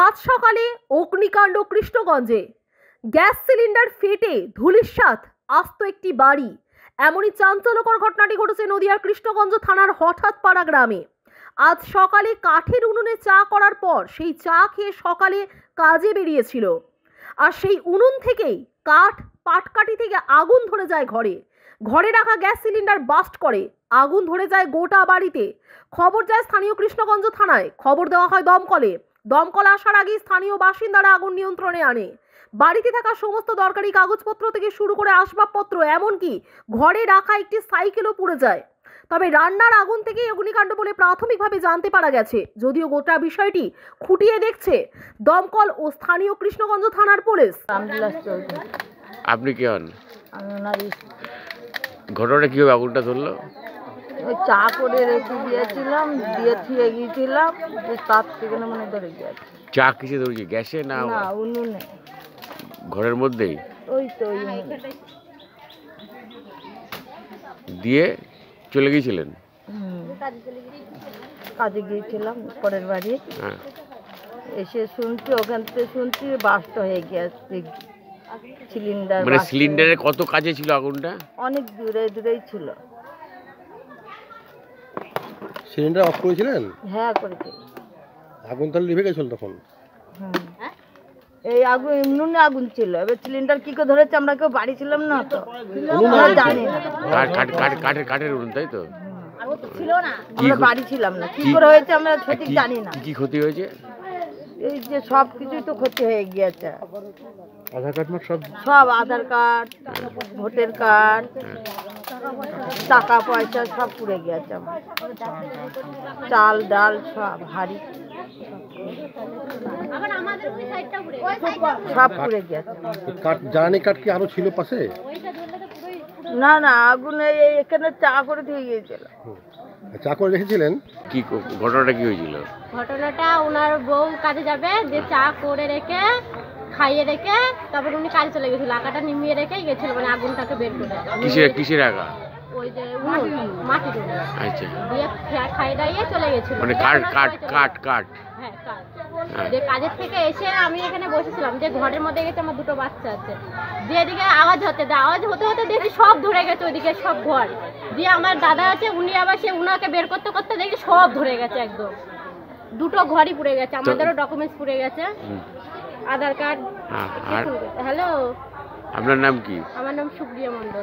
আজ সকালে অগ্নিকাণ্ড কৃষ্ণগঞ্জে। গ্যাস সিলিন্ডার ফেটে ধূলিসাৎ আস্ত একটি বাড়ি। এমনই চাঞ্চল্যকর ঘটনাটি ঘটেছে নদিয়ার কৃষ্ণগঞ্জ থানার হঠাৎপাড়া গ্রামে। আজ সকালে কাঠের উনুনে চা করার পর সেই চা খেয়ে সকালে কাজে বেরিয়েছিল, আর সেই উনুন থেকেই পাটকাঠি থেকে আগুন ধরে যায় ঘরে রাখা গ্যাস সিলিন্ডার বাস্ট করে আগুন ধরে যায় গোটা বাড়িতে। খবর যায় স্থানীয় কৃষ্ণগঞ্জ থানায়, খবর দেওয়া হয় দমকল আসার আগেই স্থানীয় বাসিন্দারা আগুন নিয়ন্ত্রণে আনে। বাড়িতে থাকা সমস্ত দরকারি কাগজপত্র থেকে শুরু করে আসবাবপত্র, এমনকি ঘরে রাখা একটি সাইকেলও পুড়ে যায়। তবে রান্নার আগুন থেকেই অগ্নিকাণ্ড বলে প্রাথমিকভাবে জানতে পারা গেছে, যদিও গোটা বিষয়টি খুঁটিয়ে দেখছে দমকল ও স্থানীয় কৃষ্ণগঞ্জ থানার পুলিশ। আপনি কি হন? ঘটনাটা কিভাবে আগুনটা ধরলো? ওই চা করে রেখে দিয়েছিলাম, দিয়ে থুয়ে গিয়েছিলাম, তার থেকে মনে ধরে গিয়েছে। চা কিসে ধরেছি? গ্যাসে না উনুনে? ঘরের মধ্যেই। ওই তো ওই উনুনে। দিয়ে চলে গিয়েছিলেন? কাজে গিয়েছিলাম পরের বাড়ি। হ্যাঁ। এসে শুনছি, ওখান থেকে শুনছি বাস্ট হয়ে গিয়েছে সিলিন্ডার। মানে সিলিন্ডারের কত কাছে ছিল আগুনটা? অনেক দূরেই ছিল। সিলিন্ডার অফ করেছিলেন? হ্যাঁ করেছি। আগুন তাহলে লিভে গেছিল তখন? এই আগুন এমনি আগুন ছিল, এবার সিলিন্ডার কি করে ধরেছে আমরা কেউ বাড়ি ছিলাম না তো, আমরা জানি না। কাঠের উনুন, তাই তো? আমরা বাড়ি ছিলাম না, কি করে হয়েছে আমরা সঠিক জানি না। কি ক্ষতি হয়েছে? এই যে সব কিছুই তো ক্ষতি হয়ে গিয়েছে। আধার কার্ড মার্ক সব আধার কার্ড, ভোটার কার্ড, টাকা পয়সা সব পুড়ে গিয়েছে আমার। চাল ডাল সব হাড়ি সব পুড়ে গিয়েছে। জ্বালানি কাঠ কি আরো ছিল পাশে? না না, আগুনে এখানে চা করে দিয়ে গিয়েছিল। চা করে রেখেছিলেন? কি ঘটনাটা কি হয়েছিল? ঘটনাটা ওনার বউ কাজে যাবে, যে চা করে রেখে খাইয়ে রেখে তারপর উনি কাজে চলে গেছিল, আগাটা নিমিয়ে রেখে গেছিল, মানে আগুনটাকে বের করে। কিসের আগা? ওই যে মাটির উনুন। আচ্ছা। দিয়ে খাইয়ে দাইয়ে চলে গেছিল, মানে কাঠ। হ্যাঁ কাঠ। যে কাজের থেকে এসে আমি এখানে বসেছিলাম, যে ঘরের মধ্যে গেছে, আমার দুটো বাচ্চা আছে, দিয়ে এদিকে আওয়াজ হতে দেখি সব ধরে গেছে, ওইদিকে সব ঘর। দিয়ে আমার দাদা আছে, উনি আবার উনাকে বের করতে করতে দেখি সব ধরে গেছে, একদম দুটো ঘরই পুড়ে গেছে, আমাদেরও ডকুমেন্টস পুড়ে গেছে, আধার কার্ড। হ্যালো, আপনার নাম কি? আমার নাম সুপ্রিয়া মণ্ডল।